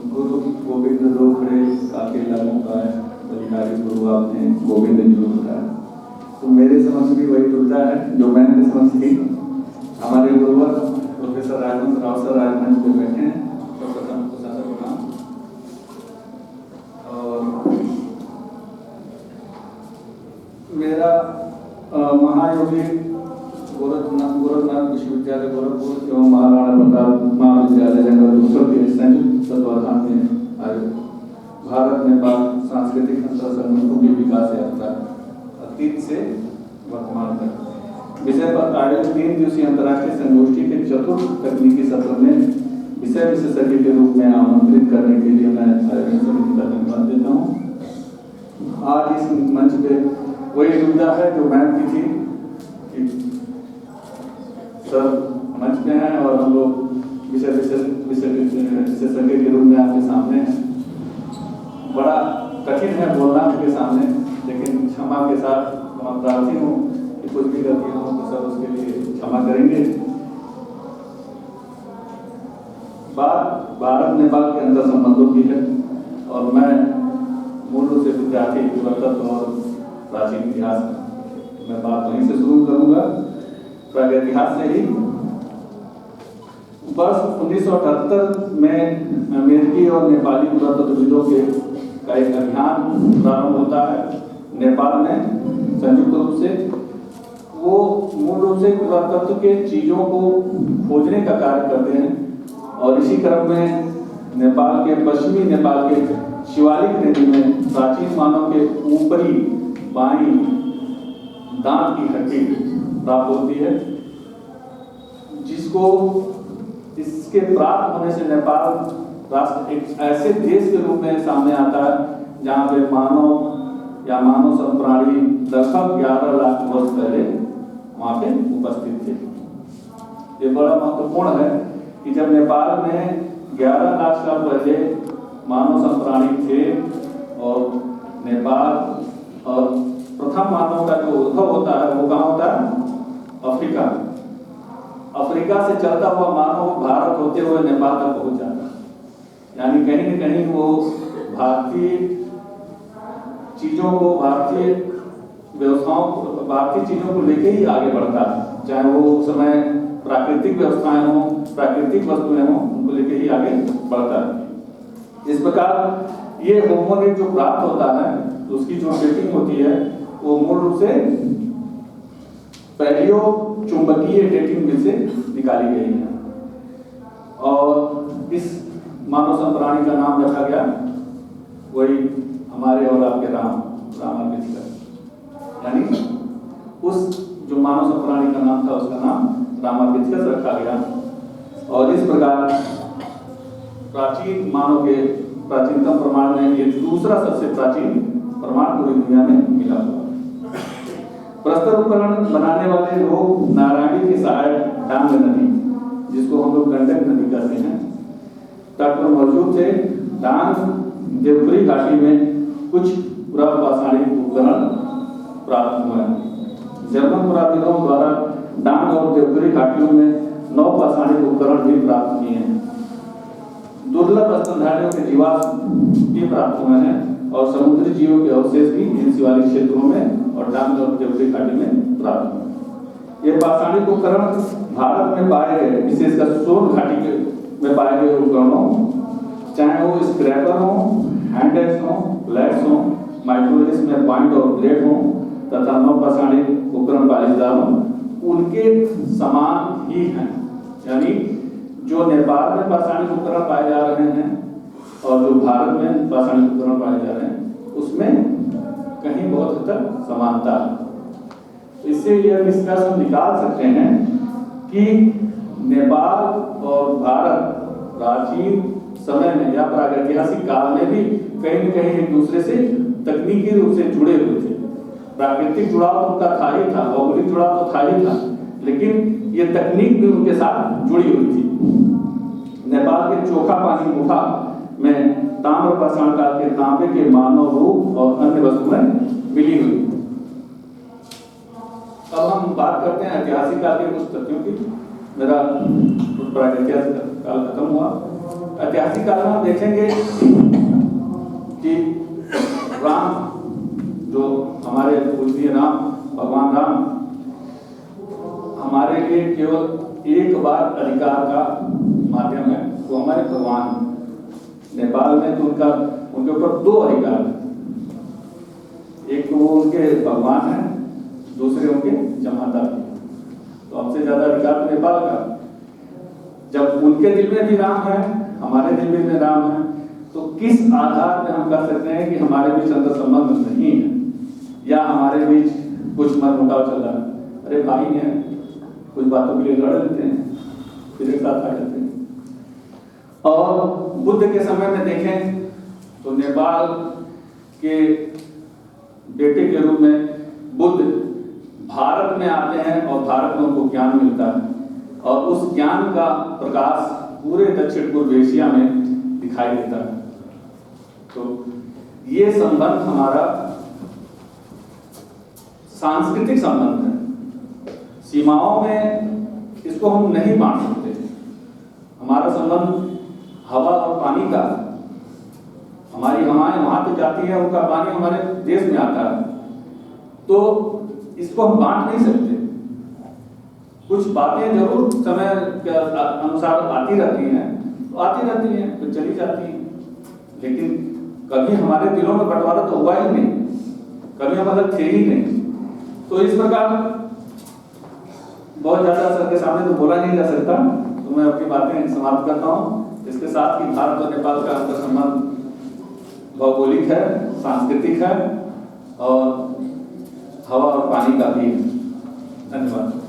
गुरु गोविंद दो खड़े काके लागों का है, बलिहारी गुरु आपने गोविंद जो होता है। तो मेरे समझ भी वही जुड़ता है जो मैंने समझ की। हमारे गुरुवर प्रोफेसर राजवंत राव सर राजमंच पे बैठे हैं, सर्वप्रथम उनको सादर प्रणाम। और मेरा महायोगी गोरखनाथ विश्वविद्यालय गोरखपुर एवं महाराणा प्रताप महाविद्यालय जंगल दूसरों के संयुक्त तत्वाधान में आयोजित भारत नेपाल सांस्कृतिक अंतर संबंधों की विकास यात्रा अतीत से वर्तमान तक विषय पर आयोजित 3 दिवसीय अंतर्राष्ट्रीय संगोष्ठी के चतुर्थ तकनीकी सत्र में विषय विशेषज्ञ के रूप में आमंत्रित करने के लिए मैं आयोजन समिति का धन्यवाद देता हूँ। आज इस मंच पे वही दुविधा है जो मैम की थी कि सर मंच पे हैं और हम लोग विषय विशेषज्ञ के रूप में आपके सामने हैं। बड़ा कठिन है बोलना आपके सामने, लेकिन क्षमा के साथ मैं प्रार्थी हूँ कि कुछ भी गलती हो तो सर उसके लिए क्षमा करेंगे। बात भारत नेपाल के अंतर संबंधों की है और मैं मूल रूप से विद्यार्थी पुरातत्व और प्राचीन इतिहास मैं बात वहीं से शुरू करूंगा। प्रागैतिहास से ही वर्ष 1978 में अमेरिकी और नेपाली पुरातत्वविदों का एक अभियान प्रारंभ होता है नेपाल में संयुक्त रूप से। वो मूल रूप से पुरातत्व के चीजों को खोजने का कार्य करते हैं और इसी क्रम में नेपाल के पश्चिमी नेपाल के शिवालिक रेंज में प्राचीन मानव के ऊपरी बाईं दांत की हड्डी प्राप्त होती है, जिसको इसके प्राप्त होने से नेपाल राष्ट्र एक ऐसे देश के रूप में सामने आता है जहाँ पे मानव या मानव संप्राणी लगभग 11 लाख वर्ष पहले वहाँ पे उपस्थित थे। ये बड़ा महत्वपूर्ण है कि जब नेपाल में 11 लाख साल पहले मानव संप्राणी थे और नेपाल और प्रथम मानव का जो उद्भव होता है वो कहाँ होता है? अफ्रीका। अफ्रीका से चलता हुआ मानव भारत होते हुए नेपाल तक पहुंच जाता है। यानी कहीं न कहीं वो भारतीय चीजों को, भारतीय व्यवस्थाओं को, भारतीय चीजों को लेके ही आगे बढ़ता है। चाहे वो उस समय प्राकृतिक व्यवस्थाएं हों, प्राकृतिक वस्तुएं हों, उनको लेके ही आगे बढ़ता है। इस प्रकार ये होमोनिड जो प्राप्त होता है उसकी जो डेटिंग होती है वो मूल रूप से पैलियो चुंबकीय डेटिंग में से निकाली गई है और इस मानव संप्राणी का नाम रखा गया वही हमारे और आपके रामार्पित, यानी उस जो मानव संप्राणी का नाम था उसका नाम रामार्पित रखा गया। और इस प्रकार प्राचीन मानव के प्राचीनतम प्रमाण में ये दूसरा सबसे प्राचीन प्रमाण पूरी दुनिया में मिला हुआ। प्रस्तर उपकरण बनाने वाले लोग नारायणी की सहायक डांग नदी, जिसको हम लोग गंडक नदी कहते हैं, तट पर मौजूद थे। डांग देवपुरी घाटी में कुछ पुरापाषाणिक उपकरण प्राप्त हुए। जर्मन पुराविदों द्वारा डांग और देवपुरी घाटियों में 9 पाषाणिक उपकरण भी प्राप्त किए हैं। दुर्लभ स्तनधारियों के जीवाश्म भी प्राप्त हुए हैं और समुद्री जीवों के अवशेष भी इन शिवालिक क्षेत्रों में और डांग और देवपुरी घाटी में प्राप्त हुए। ये पाषाणिक उपकरण भारत में पाए गए, विशेषकर सोन घाटी में पाए गए उपकरणों, चाहे वो स्क्रैपर हो, हैंड एक्स हो, फ्लैट्स हो, माइक्रोलिस में पॉइंट और ब्लेड हो तथा 9 पाषाणिक उपकरण पालीदार हो, उनके समान ही हैं। यानी जो नेपाल में पाषाणिक उपकरण पाए जा रहे हैं और जो भारत में पाषाणिक उपकरण पाए जा रहे हैं उसमें कहीं बहुत हद तक समानता है। इससे यह निष्कर्ष हम निकाल सकते हैं कि नेपाल और भारत प्राचीन समय में या प्रागैतिहासिक काल में भी कहीं न कहीं एक दूसरे से तकनीकी रूप से जुड़े हुए थे। प्राकृतिक जुड़ाव तो उनका था ही था, भौगोलिक जुड़ाव तो था ही था, लेकिन ये तकनीक भी उनके साथ जुड़ी हुई थी। नेपाल के चोखा पानी गुफा में ताम्र पाषाण काल के तांबे के मानव रूप और अन्य वस्तुएं मिली हुई। अब हम बात करते हैं ऐतिहासिक काल के कुछ तथ्यों की। मेरा प्रागैतिहासिक काल खत्म हुआ। ऐतिहासिक काल में हम देखेंगे कि राम, जो हमारे पूजनीय राम, भगवान राम, हमारे लिए केवल एक बार अधिकार का माध्यम है। वो हमारे भगवान, नेपाल में तो उनके ऊपर दो अधिकार हैं, एक तो वो उनके भगवान है, दूसरे उनके जमादार। तो हमसे ज्यादा अधिकार तो नेपाल का। जब उनके दिल में भी राम है, हमारे दिल में राम है, तो किस आधार पर हम कह सकते हैं कि हमारे बीच अंतर संबंध नहीं है या हमारे बीच कुछ मनमुटाव चल रहा है? अरे भाई हैं, कुछ बातों के लिए लड़ लेते हैं, फिर एक साथ आ जाते हैं। और बुद्ध के समय में देखें तो नेपाल के बेटे के रूप में बुद्ध भारत में आते हैं और भारत में उनको ज्ञान मिलता है, और उस ज्ञान का प्रकाश पूरे दक्षिण पूर्व एशिया में दिखाई देता है। तो ये संबंध हमारा सांस्कृतिक संबंध है, सीमाओं में इसको हम नहीं बांट सकते। हमारा संबंध हवा और पानी का, हमारी हवाएं वहां तक जाती है, उनका पानी हमारे देश में आता है, तो इसको हम बांट नहीं सकते। कुछ बातें जरूर समय के अनुसार आती रहती हैं, तो आती रहती हैं तो चली जाती हैं, लेकिन कभी हमारे दिलों में बंटवारा तो हुआ ही नहीं, कभी हम अलग थे ही नहीं। तो इस प्रकार बहुत ज्यादा सबके सामने तो बोला नहीं जा सकता, तो मैं अपनी बातें समाप्त करता हूँ। इसके साथ ही भारत और नेपाल का अंतर संबंध भौगोलिक है, सांस्कृतिक है और हवा और पानी का भी है। धन्यवाद।